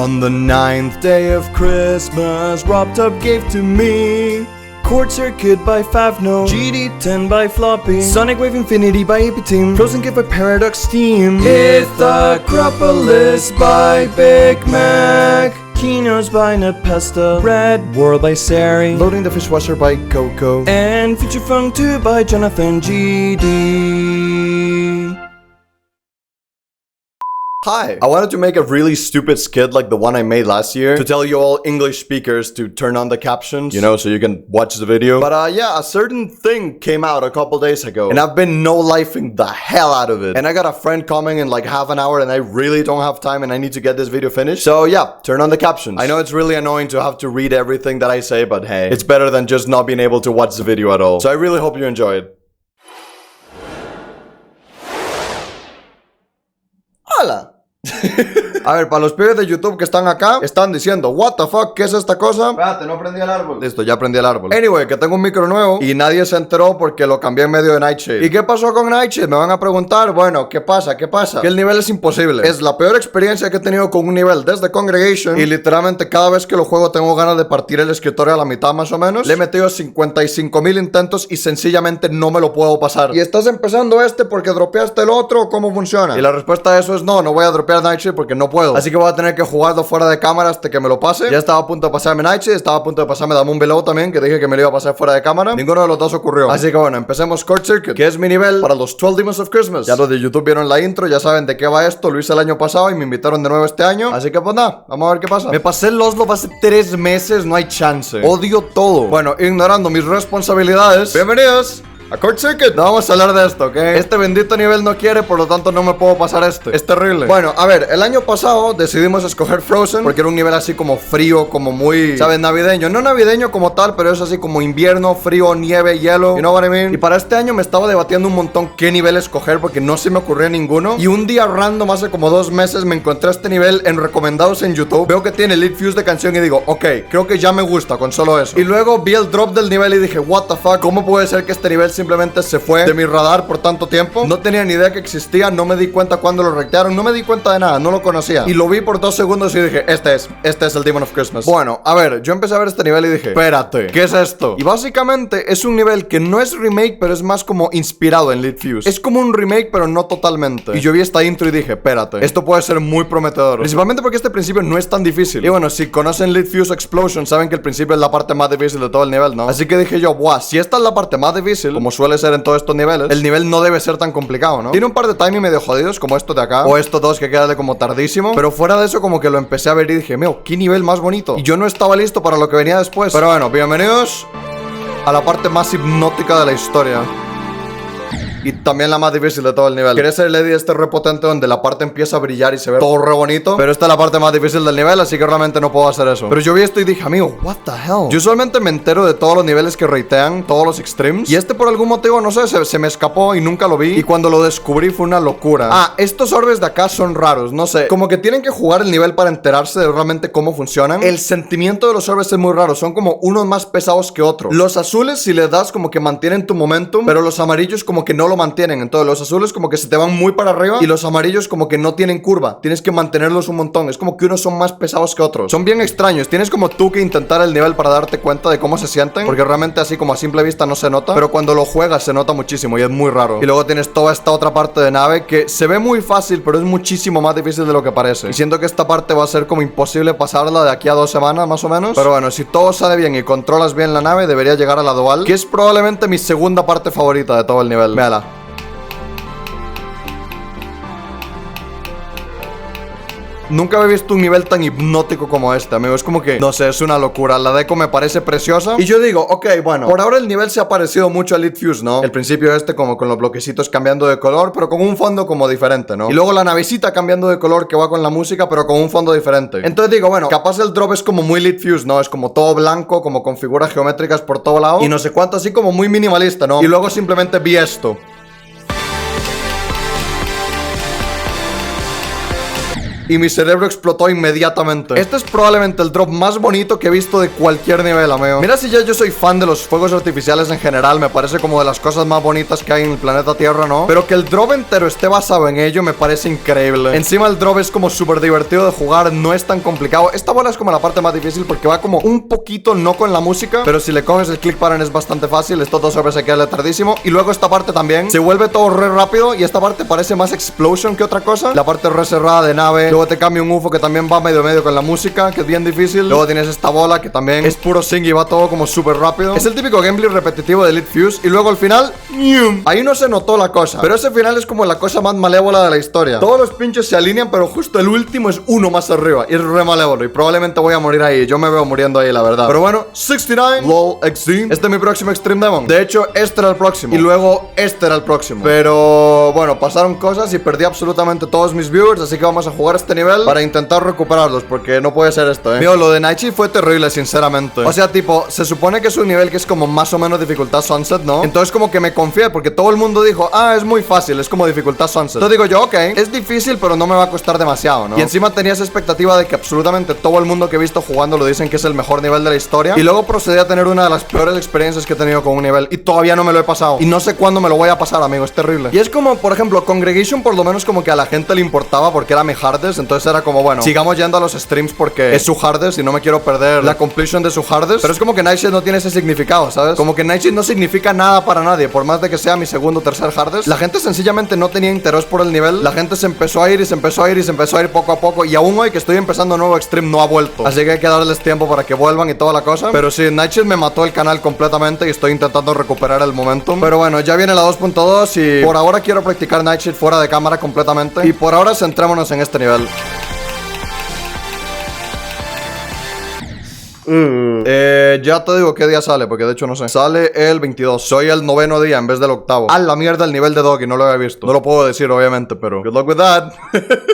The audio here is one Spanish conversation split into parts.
On the 9th day of Christmas, RobTop gave to me Chord Circuit by Favno, GD10 by Floppy, Sonic Wave Infinity by AP Team, Frozen Gift by Paradox Steam, Ithacopolis by Big Mac, Kinos by Nepesta, Red World by Sari, Loading the Fishwasher by Coco, and Future Funk 2 by Jonathan GD. Hi! I wanted to make a really stupid skit like the one I made last year to tell you all English speakers to turn on the captions, you know, so you can watch the video. But yeah, a certain thing came out a couple days ago and I've been no-lifing the hell out of it. And I got a friend coming in like half an hour and I really don't have time and I need to get this video finished. So yeah, turn on the captions. I know it's really annoying to have to read everything that I say, but hey, it's better than just not being able to watch the video at all. So I really hope you enjoy it. Hola. A ver, para los pibes de YouTube que están acá, están diciendo, what the fuck, ¿qué es esta cosa? Espérate, no prendí el árbol. Listo, ya prendí el árbol. Anyway, que tengo un micro nuevo y nadie se enteró porque lo cambié en medio de Nightshade. ¿Y qué pasó con Nightshade? Me van a preguntar, bueno, ¿qué pasa? ¿Qué pasa? Que el nivel es imposible. Es la peor experiencia que he tenido con un nivel desde Congregation y literalmente cada vez que lo juego tengo ganas de partir el escritorio a la mitad más o menos. Le he metido 55,000 intentos y sencillamente no me lo puedo pasar. ¿Y estás empezando este porque dropeaste el otro? ¿Cómo funciona? Y la respuesta a eso es no voy a dropear Nightshade porque no puedo. Así que voy a tener que jugarlo fuera de cámara hasta que me lo pase. Ya estaba a punto de pasarme Nightshade, estaba a punto de pasarme Damon Below también, que dije que me lo iba a pasar fuera de cámara. Ninguno de los dos ocurrió. Así que bueno, empecemos Chord Circuit, que es mi nivel para los 12 Demons of Christmas. Ya los de YouTube vieron la intro, ya saben de qué va esto. Lo hice el año pasado y me invitaron de nuevo este año. Así que pues nada, vamos a ver qué pasa. Me pasé el Oslo hace 3 meses, no hay chance. Odio todo. Bueno, ignorando mis responsabilidades, bienvenidos a Chord Circuit. No vamos a hablar de esto, ¿ok? Este bendito nivel no quiere, por lo tanto no me puedo pasar este. Es terrible. Bueno, a ver, el año pasado decidimos escoger Frozen porque era un nivel así como frío, como muy, ¿sabes? Navideño. No navideño como tal, pero es así como invierno, frío, nieve, hielo. You know what I mean? Y para este año me estaba debatiendo un montón qué nivel escoger porque no se me ocurría ninguno. Y un día random, hace como 2 meses, me encontré este nivel en recomendados en YouTube. Veo que tiene lead views de canción y digo, ok, creo que ya me gusta con solo eso. Y luego vi el drop del nivel y dije, what the fuck, ¿cómo puede ser que este nivel simplemente se fue de mi radar por tanto tiempo? No tenía ni idea que existía, no me di cuenta cuando lo rectearon, no me di cuenta de nada, no lo conocía. Y lo vi por 2 segundos y dije, este es el Demon of Christmas. Bueno, a ver, yo empecé a ver este nivel y dije, espérate, ¿qué es esto? Y básicamente es un nivel que no es remake, pero es más como inspirado en Lead Fuse. Es como un remake, pero no totalmente. Y yo vi esta intro y dije, espérate, esto puede ser muy prometedor. Principalmente porque este principio no es tan difícil. Y bueno, si conocen Lead Fuse Explosion, saben que el principio es la parte más difícil de todo el nivel, ¿no? Así que dije yo, buah, si esta es la parte más difícil, como suele ser en todos estos niveles, el nivel no debe ser tan complicado, ¿no? Tiene un par de timing medio jodidos, como esto de acá, o estos dos que quedan como tardísimo, pero fuera de eso como que lo empecé a ver y dije, meo, qué nivel más bonito. Y yo no estaba listo para lo que venía después. Pero bueno, bienvenidos a la parte más hipnótica de la historia. Y también la más difícil de todo el nivel. Quería ser el Eddie este repotente donde la parte empieza a brillar y se ve todo re bonito, pero esta es la parte más difícil del nivel, así que realmente no puedo hacer eso. Pero yo vi esto y dije, amigo, what the hell. Yo usualmente me entero de todos los niveles que ratean, todos los extremes, y este por algún motivo, no sé, se me escapó y nunca lo vi. Y cuando lo descubrí fue una locura. Ah, estos orbes de acá son raros, no sé, como que tienen que jugar el nivel para enterarse de realmente cómo funcionan. El sentimiento de los orbes es muy raro, son como unos más pesados que otros. Los azules, si les das, como que mantienen tu momentum, pero los amarillos como que no lo mantienen. Entonces los azules como que se te van muy para arriba y los amarillos como que no tienen curva. Tienes que mantenerlos un montón. Es como que unos son más pesados que otros. Son bien extraños. Tienes como tú que intentar el nivel para darte cuenta de cómo se sienten, porque realmente así como a simple vista no se nota, pero cuando lo juegas se nota muchísimo y es muy raro. Y luego tienes toda esta otra parte de nave que se ve muy fácil, pero es muchísimo más difícil de lo que parece. Y siento que esta parte va a ser como imposible pasarla de aquí a 2 semanas más o menos. Pero bueno, si todo sale bien y controlas bien la nave, debería llegar a la dual, que es probablemente mi segunda parte favorita de todo el nivel. Véala. Nunca había visto un nivel tan hipnótico como este, amigo. Es como que, no sé, es una locura. La deco me parece preciosa. Y yo digo, ok, bueno, por ahora el nivel se ha parecido mucho a Lead Fuse, ¿no? El principio este como con los bloquecitos cambiando de color, pero con un fondo como diferente, ¿no? Y luego la navecita cambiando de color que va con la música, pero con un fondo diferente. Entonces digo, bueno, capaz el drop es como muy Lead Fuse, ¿no? Es como todo blanco, como con figuras geométricas por todo lado. Y no sé cuánto, así como muy minimalista, ¿no? Y luego simplemente vi esto. y mi cerebro explotó inmediatamente. Este es probablemente el drop más bonito que he visto de cualquier nivel, amigo. Mira, si ya yo soy fan de los fuegos artificiales en general, me parece como de las cosas más bonitas que hay en el planeta Tierra, ¿no? Pero que el drop entero esté basado en ello me parece increíble. Encima el drop es como súper divertido de jugar, no es tan complicado. Esta bola es como la parte más difícil porque va como un poquito no con la música, pero si le coges el click button es bastante fácil. Esto todo sobre se queda tardísimo. Y luego esta parte también se vuelve todo re rápido y esta parte parece más explosion que otra cosa. La parte re cerrada de nave. Luego te cambia un UFO que también va medio con la música, que es bien difícil. Luego tienes esta bola que también es puro sing y va todo como súper rápido. Es el típico gameplay repetitivo de Elite Fuse. Y luego al final, ahí no se notó la cosa, pero ese final es como la cosa más malévola de la historia. Todos los pinchos se alinean, pero justo el último es uno más arriba y es re malévolo y probablemente voy a morir ahí. Yo me veo muriendo ahí, la verdad. Pero bueno, 69 LOL Extreme. Este es mi próximo Extreme Demon. De hecho, este era el próximo y luego este era el próximo. Pero bueno, pasaron cosas y perdí absolutamente todos mis viewers, así que vamos a jugar este nivel para intentar recuperarlos, porque no puede ser esto, Mío, lo de Nightshade fue terrible, sinceramente. O sea, tipo, se supone que es un nivel que es como más o menos dificultad Sunset, ¿no? Entonces como que me confié, porque todo el mundo dijo, ah, es muy fácil, es como dificultad Sunset. Entonces digo yo, ok, es difícil, pero no me va a costar demasiado, ¿no? Y encima tenía esa expectativa de que absolutamente todo el mundo que he visto jugando lo dicen que es el mejor nivel de la historia. Y luego procedí a tener una de las peores experiencias que he tenido con un nivel y todavía no me lo he pasado. Y no sé cuándo me lo voy a pasar, amigo, es terrible. Y es como, por ejemplo, Congregation por lo menos como que a la gente le importaba porque era mi hardest, entonces era como, bueno, sigamos yendo a los streams porque es su hardest y no me quiero perder la completion de su hardest. Pero es como que Nightshade no tiene ese significado, ¿sabes? Como que Nightshade no significa nada para nadie, por más de que sea mi segundo o tercer hardest. La gente sencillamente no tenía interés por el nivel. La gente se empezó a ir y se empezó a ir y se empezó a ir poco a poco. Y aún hoy que estoy empezando un nuevo Extreme no ha vuelto. Así que hay que darles tiempo para que vuelvan y toda la cosa. Pero sí, Nightshade me mató el canal completamente y estoy intentando recuperar el momentum. Pero bueno, ya viene la 2.2 y por ahora quiero practicar Nightshade fuera de cámara completamente. Y por ahora centrémonos en este nivel. Ya te digo qué día sale, porque de hecho no sé. Sale el 22. Soy el 9º día en vez del 8º. A la mierda el nivel de Doggy, no lo había visto. No lo puedo decir, obviamente, pero good luck with that.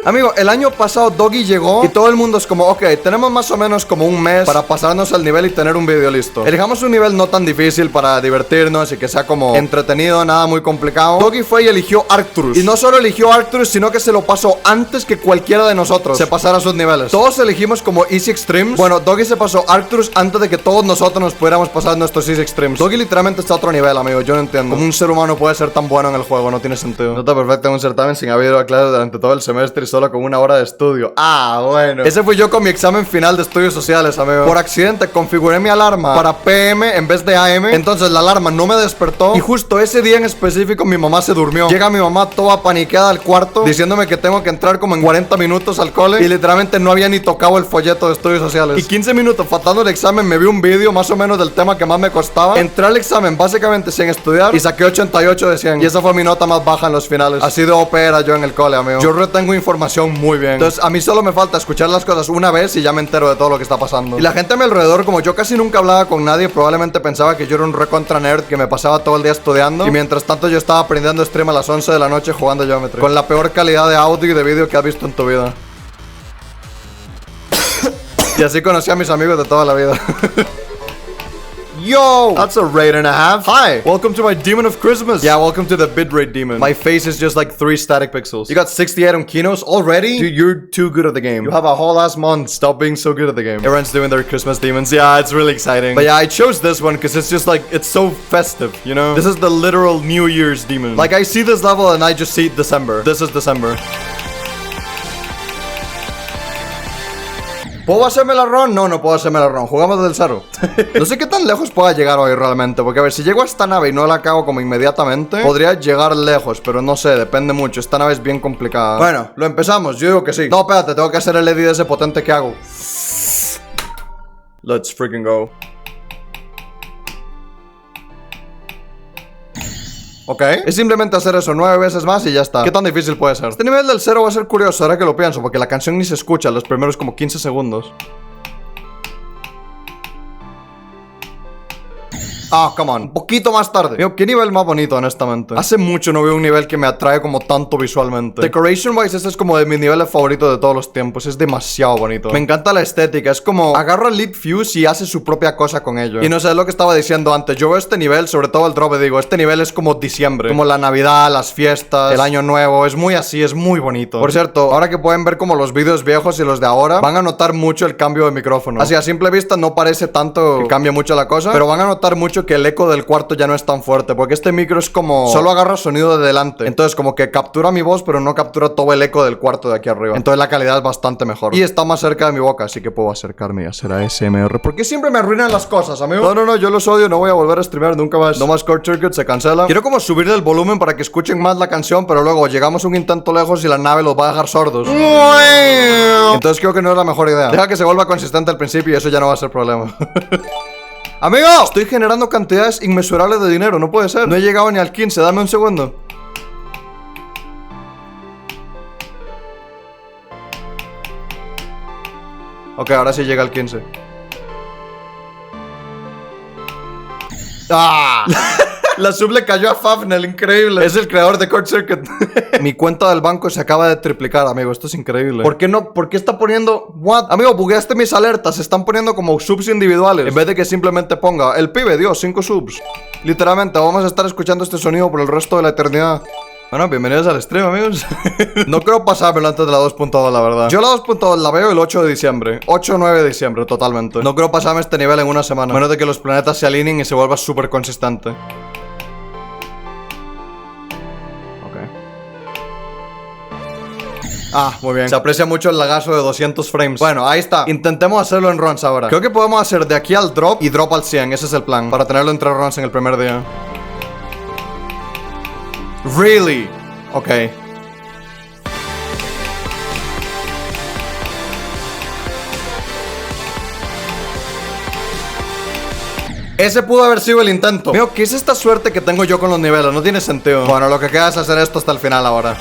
Amigo, el año pasado Doggy llegó y todo el mundo es como, ok, tenemos más o menos como un mes para pasarnos al nivel y tener un vídeo listo. Elijamos un nivel no tan difícil para divertirnos y que sea como entretenido, nada muy complicado. Doggy fue y eligió Arcturus. Y no solo eligió Arcturus, sino que se lo pasó antes que cualquiera de nosotros se pasara sus niveles. Todos elegimos como Easy Extremes. Bueno, Doggy se pasó Arcturus antes de que todos nosotros nos pudiéramos pasar nuestros Easy Extremes. Doggy literalmente está a otro nivel, amigo. Yo no entiendo. Como un ser humano puede ser tan bueno en el juego, no tiene sentido. Nota perfecta en un certamen sin haber ido a clases durante todo el semestre y solo con 1 hora de estudio. Ah, bueno. Ese fui yo con mi examen final de estudios sociales, amigo. Por accidente configuré mi alarma para PM en vez de AM. Entonces la alarma no me despertó. Y justo ese día en específico mi mamá se durmió. Llega mi mamá toda paniqueada al cuarto diciéndome que tengo que entrar como en 40 minutos al cole. Y literalmente no había ni tocado el folleto de estudios sociales. Y 15 minutos faltando el examen me vi un vídeo más o menos del tema que más me costaba. Entré al examen básicamente sin estudiar y saqué 88 de 100. Y esa fue mi nota más baja en los finales. Así de OP era yo en el cole, amigo. Yo retengo información muy bien. Entonces a mí solo me falta escuchar las cosas una vez y ya me entero de todo lo que está pasando. Y la gente a mi alrededor, como yo casi nunca hablaba con nadie, probablemente pensaba que yo era un recontra nerd que me pasaba todo el día estudiando. Y mientras tanto yo estaba aprendiendo stream a las 11 de la noche jugando Geometry. Con la peor calidad de audio y de vídeo que has visto en tu vida. Y así conocí a mis amigos de toda la vida. Yo, that's a rate and a half. Hi, welcome to my Demon of Christmas. Yeah, welcome to the bitrate demon. My face is just like 3 static pixels. You got 68 on Kinos already? Dude, you're too good at the game. You have a whole ass month. Stop being so good at the game. Everyone's doing their Christmas demons. Yeah, it's really exciting. But yeah, I chose this one because it's just like, it's so festive, you know? This is the literal New Year's demon. Like, I see this level and I just see December. This is December. ¿Puedo hacerme la run? No, no puedo hacerme la run. Jugamos desde el cero. No sé qué tan lejos pueda llegar hoy realmente. Porque a ver, si llego a esta nave y no la cago como inmediatamente, podría llegar lejos, pero no sé, depende mucho. Esta nave es bien complicada. Bueno, lo empezamos, yo digo que sí. No, espérate, tengo que hacer el edit ese potente que hago. Let's freaking go. Ok, es simplemente hacer eso 9 veces más y ya está. ¿Qué tan difícil puede ser? Este nivel del 0 va a ser curioso, ahora que lo pienso, porque la canción ni se escucha los primeros como 15 segundos. Ah, come on. Un poquito más tarde. Mío, qué nivel más bonito, honestamente. Hace mucho no veo un nivel que me atrae como tanto visualmente. Decoration wise, este es como de mis niveles favoritos de todos los tiempos. Es demasiado bonito. Me encanta la estética. Es como agarra el Lead Fuse y hace su propia cosa con ello. Y no sé, es lo que estaba diciendo antes. Yo veo este nivel, sobre todo el drop, digo, este nivel es como diciembre. Como la Navidad, las fiestas, el año nuevo. Es muy así, es muy bonito. Por cierto, ahora que pueden ver como los vídeos viejos y los de ahora, van a notar mucho el cambio de micrófono. Así a simple vista no parece tanto que cambie mucho la cosa, pero van a notar mucho que el eco del cuarto ya no es tan fuerte, porque este micro es como solo agarra sonido de delante. Entonces como que captura mi voz, pero no captura todo el eco del cuarto de aquí arriba. Entonces la calidad es bastante mejor. Y está más cerca de mi boca, así que puedo acercarme y hacer ASMR. ¿Por qué siempre me arruinan las cosas, amigo? No, yo los odio, no voy a volver a streamear nunca más. No más Short Circuit, se cancela. Quiero como subirle el volumen para que escuchen más la canción, pero luego llegamos un intento lejos y la nave los va a dejar sordos. Entonces creo que no es la mejor idea. Deja que se vuelva consistente al principio y eso ya no va a ser problema. ¡Amigo! Estoy generando cantidades inmensurables de dinero, no puede ser. No he llegado ni al 15, dame un segundo. Ok, ahora sí llega al 15. ¡Ah! La sub le cayó a Fafnel, increíble. Es el creador de Short Circuit. Mi cuenta del banco se acaba de triplicar, amigo. Esto es increíble. ¿Por qué no? ¿Por qué está poniendo? What? Amigo, bugueaste mis alertas. Se están poniendo como subs individuales. En vez de que simplemente ponga el pibe dio 5 subs. Literalmente, vamos a estar escuchando este sonido por el resto de la eternidad. Bueno, bienvenidos al stream, amigos. No creo pasármelo antes de la 2.2, la verdad. Yo la 2.2 la veo el 8 de diciembre. 8 o 9 de diciembre, totalmente. No creo pasarme este nivel en una semana. A menos de que los planetas se alineen y se vuelva súper consistente. Ah, muy bien. Se aprecia mucho el lagazo de 200 frames. Bueno, ahí está. Intentemos hacerlo en runs ahora. Creo que podemos hacer de aquí al drop y drop al 100. Ese es el plan. Para tenerlo en 3 runs en el primer día. Really? Ok. Ese pudo haber sido el intento. Mío, ¿qué es esta suerte que tengo yo con los niveles? No tiene sentido. Bueno, lo que queda es hacer esto hasta el final ahora.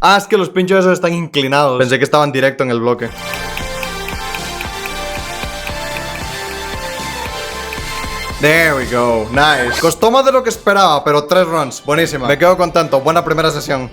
Ah, es que los pinchos esos están inclinados. Pensé que estaban directo en el bloque. There we go, nice. Costó más de lo que esperaba, pero 3 runs, buenísima. Me quedo contento, buena primera sesión.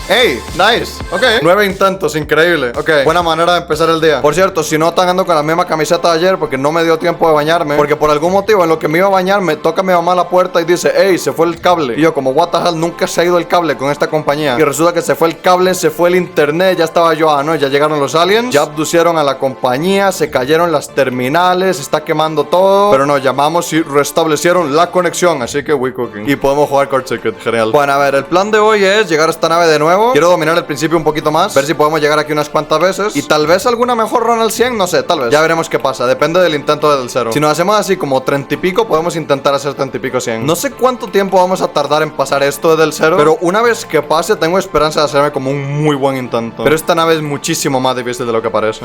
¡Ey! ¡Nice! Ok. 9 intentos, increíble. Ok. Buena manera de empezar el día. Por cierto, si no están andando con la misma camiseta de ayer porque no me dio tiempo de bañarme. Porque por algún motivo en lo que me iba a bañar me toca mi mamá a la puerta y dice, ¡ey! Se fue el cable. Y yo como, what the hell, nunca se ha ido el cable con esta compañía. Y resulta que se fue el cable, se fue el internet. Ya estaba yo, ah, no, ya llegaron los aliens. Ya abducieron a la compañía, se cayeron las terminales, está quemando todo. Pero no, llamamos y restablecieron la conexión. Así que we cooking. Y podemos jugar Short Circuit, genial. Bueno, a ver, el plan de hoy es llegar a esta nave de nuevo. Quiero dominar el principio un poquito más, ver si podemos llegar aquí unas cuantas veces. Y tal vez alguna mejor run al 100, no sé, tal vez. Ya veremos qué pasa, depende del intento del 0. Si nos hacemos así como 30 y pico, podemos intentar hacer 30 y pico 100. No sé cuánto tiempo vamos a tardar en pasar esto del 0, pero una vez que pase tengo esperanza de hacerme como un muy buen intento. Pero esta nave es muchísimo más difícil de lo que parece.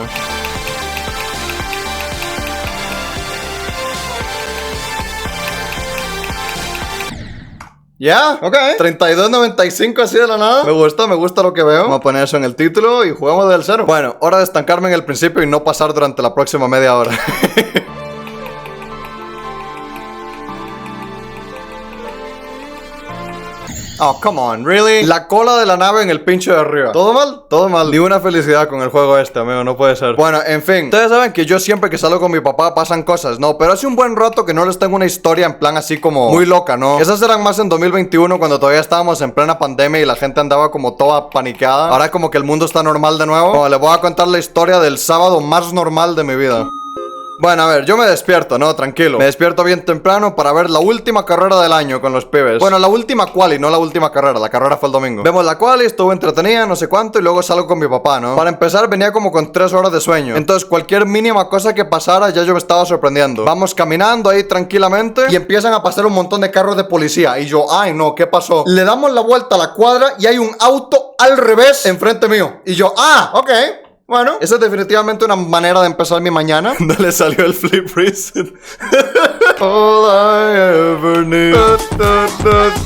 Ya, ok. 32.95 así de la nada. Me gusta lo que veo. Vamos a poner eso en el título y jugamos del 0. Bueno, hora de estancarme en el principio y no pasar durante la próxima media hora. Oh, come on, really? La cola de la nave en el pincho de arriba. ¿Todo mal? Todo mal. Ni una felicidad con el juego este, amigo, no puede ser. Bueno, en fin. Ustedes saben que yo siempre que salgo con mi papá pasan cosas, ¿no? Pero hace un buen rato que no les tengo una historia en plan así como muy loca, ¿no? Esas eran más en 2021 cuando todavía estábamos en plena pandemia y la gente andaba como toda paniqueada. Ahora como que el mundo está normal de nuevo. Bueno, les voy a contar la historia del sábado más normal de mi vida. Bueno, a ver, yo me despierto, ¿no? Tranquilo. Me despierto bien temprano para ver la última carrera del año con los pibes. Bueno, la última quali, no la última carrera. La carrera fue el domingo. Vemos la quali, estuvo entretenida, no sé cuánto, y luego salgo con mi papá, ¿no? Para empezar, venía como con 3 horas de sueño. Entonces, cualquier mínima cosa que pasara, ya yo me estaba sorprendiendo. Vamos caminando ahí tranquilamente y empiezan a pasar un montón de carros de policía. Y yo, ay, no, ¿qué pasó? Le damos la vuelta a la cuadra y hay un auto al revés enfrente mío. Y yo, ah, ok. Bueno, esa es definitivamente una manera de empezar mi mañana. No le salió el flip reset. All I ever need.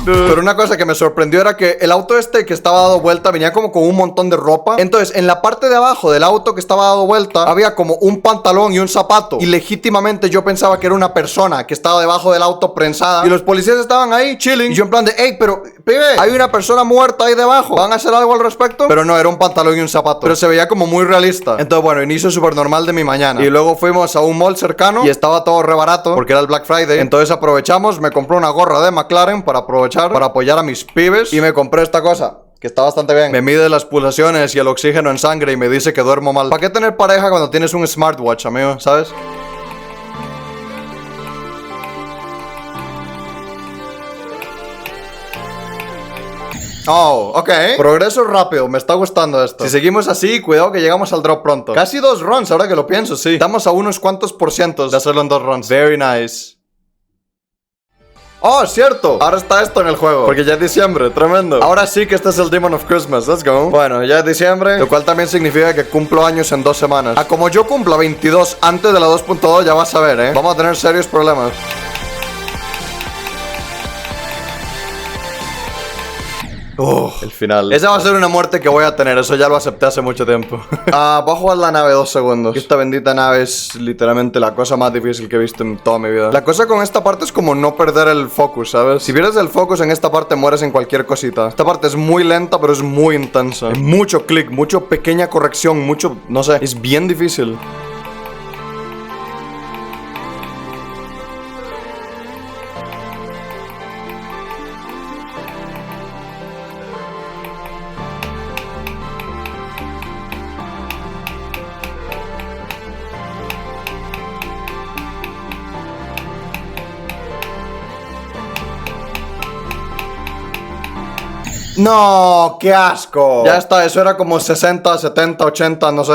Pero una cosa que me sorprendió era que el auto este que estaba dado vuelta venía como con un montón de ropa. Entonces, en la parte de abajo del auto que estaba dado vuelta, había como un pantalón y un zapato. Y legítimamente yo pensaba que era una persona que estaba debajo del auto prensada. Y los policías estaban ahí chilling. Y yo en plan de, hey, pero, pibe, hay una persona muerta ahí debajo. ¿Van a hacer algo al respecto? Pero no, era un pantalón y un zapato. Pero se veía como muy realista. Entonces, bueno, inicio súper normal de mi mañana. Y luego fuimos a un mall cercano y estaba todo re barato porque era el Black Friday. Entonces aprovechamos, me compré una gorra de McLaren para aprovechar, para apoyar a mis pibes. Y me compré esta cosa, que está bastante bien. Me mide las pulsaciones y el oxígeno en sangre y me dice que duermo mal. ¿Para qué tener pareja cuando tienes un smartwatch, amigo? ¿Sabes? Oh, ok. Progreso rápido, me está gustando esto. Si seguimos así, cuidado que llegamos al drop pronto. Casi 2 runs, ahora que lo pienso, sí. Estamos a unos cuantos % de hacerlo en 2 runs. Very nice. Oh, cierto. Ahora está esto en el juego, porque ya es diciembre, tremendo. Ahora sí que este es el Demon of Christmas, let's go. Bueno, ya es diciembre, lo cual también significa que cumplo años en 2 semanas. Ah, como yo cumpla 22 antes de la 2.2, ya vas a ver, vamos a tener serios problemas. El final. Esa va a ser una muerte que voy a tener. Eso ya lo acepté hace mucho tiempo. Voy a jugar la nave 2 segundos. Esta bendita nave es literalmente la cosa más difícil que he visto en toda mi vida. La cosa con esta parte es como no perder el focus, ¿sabes? Si pierdes el focus en esta parte mueres en cualquier cosita. Esta parte es muy lenta pero es muy intensa. Hay mucho clic, mucho pequeña corrección, mucho... no sé. Es bien difícil. No, qué asco. Ya está, eso era como 60, 70, 80, no sé.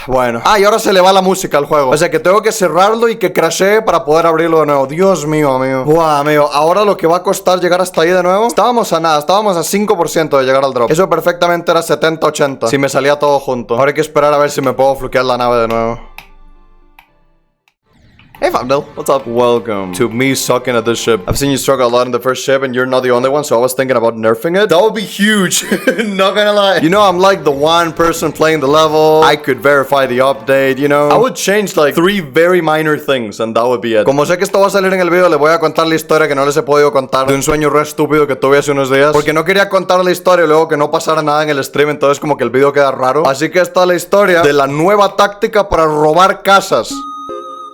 Bueno. Y ahora se le va la música al juego. O sea que tengo que cerrarlo y que crashee para poder abrirlo de nuevo. Dios mío, amigo. Buah, amigo. Ahora lo que va a costar llegar hasta ahí de nuevo. Estábamos a nada, estábamos a 5% de llegar al drop. Eso perfectamente era 70, 80. Si me salía todo junto. Ahora hay que esperar a ver si me puedo fluquear la nave de nuevo. Hey Fabdel, what's up? Welcome to me sucking at this ship. I've seen you struggle a lot in the first ship and you're not the only one, so I was thinking about nerfing it. That would be huge, not gonna lie. You know, I'm like the one person playing the level. I could verify the update, you know. I would change like 3 very minor things and that would be it. Como sé que esto va a salir en el video, le voy a contar la historia que no les he podido contar de un sueño re estúpido que tuve hace unos días. Porque no quería contar la historia y luego que no pasara nada en el stream, entonces como que el video queda raro. Así que esta es la historia de la nueva táctica para robar casas.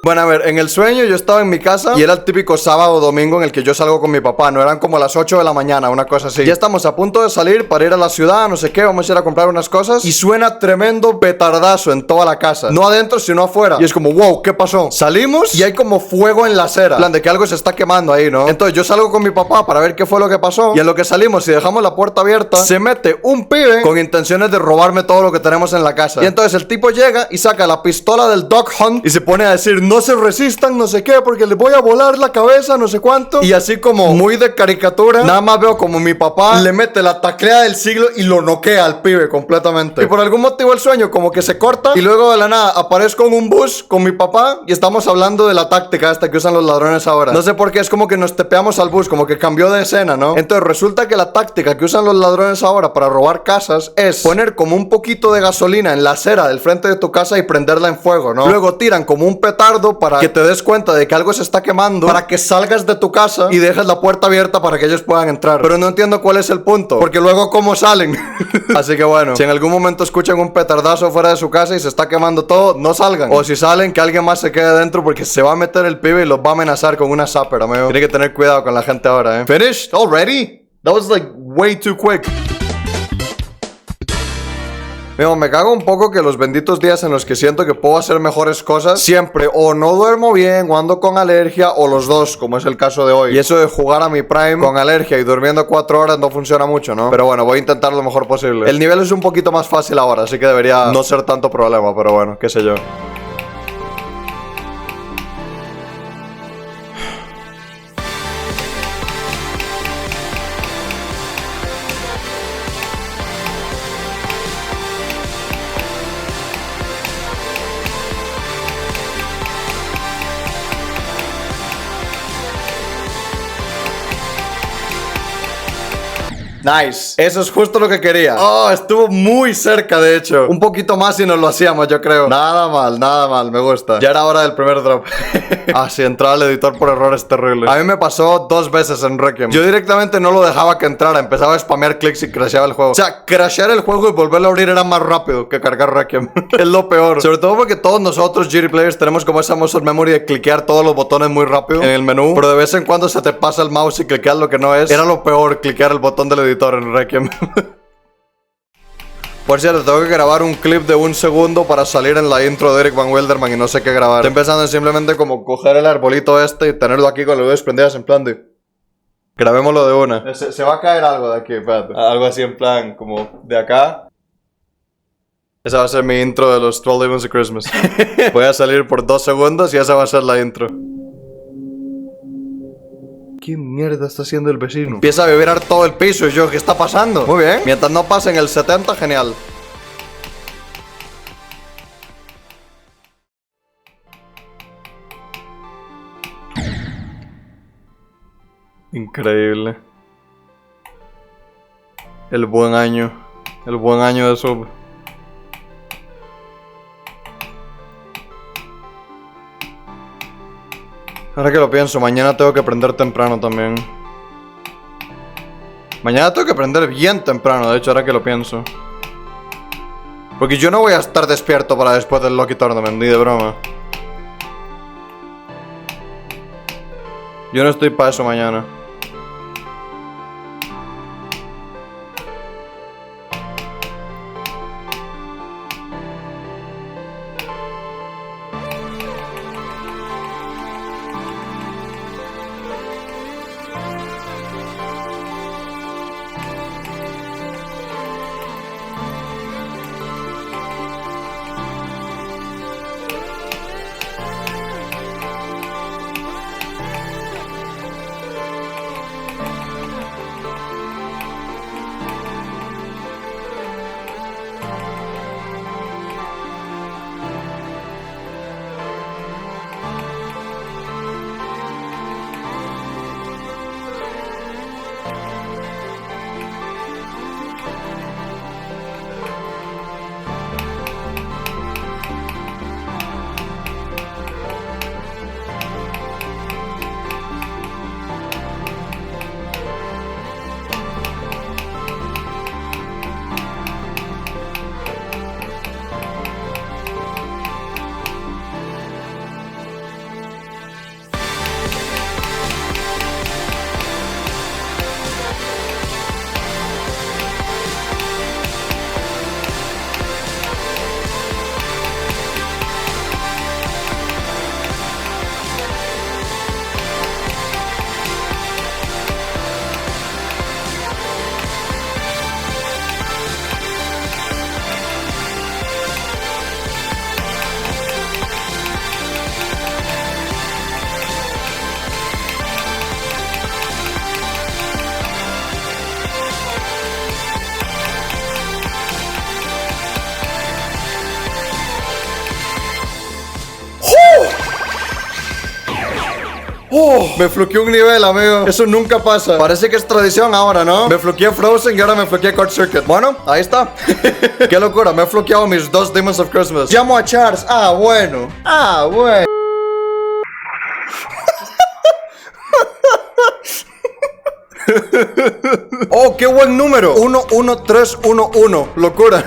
Bueno, a ver, en el sueño yo estaba en mi casa y era el típico sábado o domingo en el que yo salgo con mi papá. No eran como las 8 de la mañana, una cosa así. Ya estamos a punto de salir para ir a la ciudad, no sé qué, vamos a ir a comprar unas cosas. Y suena tremendo petardazo en toda la casa. No adentro, sino afuera. Y es como, wow, ¿qué pasó? Salimos y hay como fuego en la acera. En plan de que algo se está quemando ahí, ¿no? Entonces yo salgo con mi papá para ver qué fue lo que pasó. Y en lo que salimos y dejamos la puerta abierta, se mete un pibe con intenciones de robarme todo lo que tenemos en la casa. Y entonces el tipo llega y saca la pistola del Dog Hunt y se pone a decir, no se resistan, no sé qué, porque les voy a volar la cabeza, no sé cuánto. Y así como muy de caricatura, nada más veo como mi papá le mete la taclea del siglo y lo noquea al pibe completamente. Y por algún motivo el sueño como que se corta y luego de la nada aparezco en un bus con mi papá y estamos hablando de la táctica esta que usan los ladrones ahora. No sé por qué, es como que nos tepeamos al bus, como que cambió de escena, ¿no? Entonces resulta que la táctica que usan los ladrones ahora para robar casas es poner como un poquito de gasolina en la acera del frente de tu casa y prenderla en fuego, ¿no? Luego tiran como un petardo para que te des cuenta de que algo se está quemando, para que salgas de tu casa y dejes la puerta abierta para que ellos puedan entrar. Pero no entiendo cuál es el punto, porque luego cómo salen. Así que bueno, si en algún momento escuchan un petardazo fuera de su casa y se está quemando todo, no salgan. O si salen, que alguien más se quede dentro, porque se va a meter el pibe y los va a amenazar con una zapper, amigo. Tiene que tener cuidado con la gente ahora, Finished already? That was like way too quick. Me cago un poco que los benditos días en los que siento que puedo hacer mejores cosas, siempre o no duermo bien, o ando con alergia, o los dos, como es el caso de hoy. Y eso de jugar a mi prime con alergia y durmiendo 4 horas no funciona mucho, ¿no? Pero bueno, voy a intentar lo mejor posible. El nivel es un poquito más fácil ahora, así que debería no ser tanto problema, pero bueno, qué sé yo. Nice. Eso es justo lo que quería. Oh, estuvo muy cerca, de hecho. Un poquito más y nos lo hacíamos, yo creo. Nada mal, me gusta. Ya era hora del primer drop. Ah, sí, entrar al editor por error es terrible. A mí me pasó 2 veces en Requiem. Yo directamente no lo dejaba que entrara. Empezaba a spamear clics y crasheaba el juego. O sea, crashear el juego y volverlo a abrir era más rápido que cargar Requiem. Es lo peor. Sobre todo porque todos nosotros, GT Players, tenemos como esa muscle memory de cliquear todos los botones muy rápido en el menú. Pero de vez en cuando se te pasa el mouse y cliqueas lo que no es. Era lo peor, cliquear el botón del editor en Requiem. Por cierto, tengo que grabar un clip de 1 segundo para salir en la intro de Eric Van Wilderman y no sé qué grabar. Estoy pensando en simplemente como coger el arbolito este y tenerlo aquí con las luces prendidas en plan de... Grabémoslo de una. Se va a caer algo de aquí, espérate. Algo así en plan, como de acá. Esa va a ser mi intro de los 12 Demons of Christmas. Voy a salir por 2 segundos y esa va a ser la intro. ¿Qué mierda está haciendo el vecino? Empieza a vibrar todo el piso y yo, ¿qué está pasando? Muy bien. Mientras no pasen el 70, genial. Increíble. El buen año. El buen año de sub. Ahora que lo pienso, mañana tengo que aprender temprano también. Mañana tengo que aprender bien temprano, de hecho, ahora que lo pienso. Porque yo no voy a estar despierto para después del Lucky Tournament, ni de broma. Yo no estoy para eso mañana. Oh, me fluqueó un nivel, amigo. Eso nunca pasa. Parece que es tradición ahora, ¿no? Me fluqueé Frozen y ahora me fluqueé Card Circuit. Bueno, ahí está. Qué locura, me he fluqueado mis 2 Demons of Christmas. Llamo a Charles. Ah, bueno. Ah, bueno. Oh, qué buen número. 11311. Locura.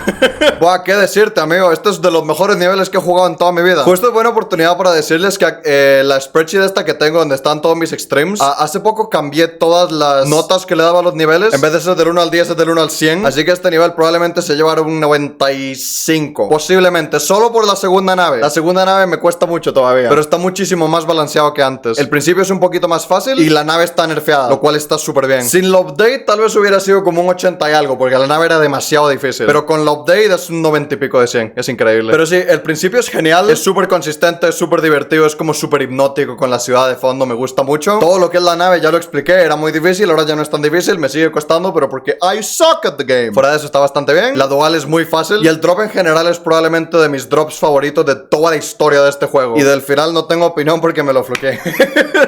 Buah, qué decirte, amigo. Este es de los mejores niveles que he jugado en toda mi vida. Pues esta es buena oportunidad para decirles que la spreadsheet esta que tengo donde están todos mis extremes, hace poco cambié todas las notas que le daba a los niveles. En vez de ser del 1 al 10 es del 1 al 100. Así que este nivel probablemente se llevará un 95. Posiblemente, solo por la segunda nave. La segunda nave me cuesta mucho todavía, pero está muchísimo más balanceado que antes. El principio es un poquito más fácil y la nave está nerfeada, lo cual está súper bien. Sin la update tal vez hubiera sido como un 80 y algo, porque la nave era demasiado difícil. Pero con la update es un 90 y pico de 100. Es increíble. Pero sí, el principio es genial. Es súper consistente, es súper divertido, es como súper hipnótico con la ciudad de fondo. Me gusta mucho. Todo lo que es la nave ya lo expliqué. Era muy difícil, ahora ya no es tan difícil. Me sigue costando, pero porque I suck at the game. Fuera de eso está bastante bien. La dual es muy fácil. Y el drop en general es probablemente de mis drops favoritos de toda la historia de este juego. Y del final no tengo opinión porque me lo floqué.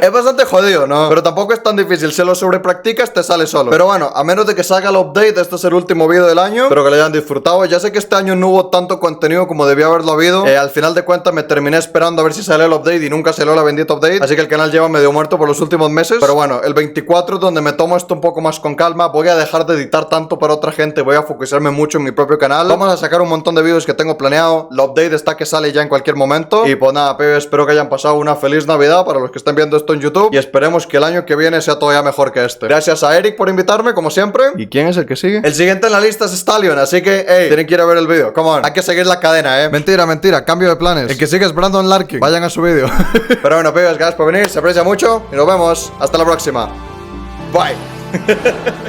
Es bastante jodido, ¿no? Pero tampoco es tan difícil. Si lo sobrepracticas te sale solo. Pero bueno, a menos de que salga el update, este es el último vídeo del año. Espero que lo hayan disfrutado. Ya sé que este año no hubo tanto contenido como debía haberlo habido. Al final de cuentas me terminé esperando a ver si sale el update y nunca salió la bendita update. Así que el canal lleva medio muerto por los últimos meses. Pero bueno, el 24 es donde me tomo esto un poco más con calma. Voy a dejar de editar tanto para otra gente. Voy a focusarme mucho en mi propio canal. Vamos a sacar un montón de vídeos que tengo planeado. La update está que sale ya en cualquier momento. Y pues nada, pibes, espero que hayan pasado una feliz Navidad para los que estén viendo esto en YouTube. Y esperemos que el año que viene sea todavía mejor que este. Gracias a Eric por invitarme, como siempre. ¿Y quién es el que sigue? El siguiente en la lista es Stallion, así que, hey, tienen que ir a ver el vídeo. Come on. Hay que seguir la cadena, Mentira, mentira. Cambio de planes. El que sigue es Brandon Larkin. Vayan a su vídeo. Pero bueno, pibes, gracias por venir. Se aprecia mucho. Y nos vemos. Hasta la próxima. Bye.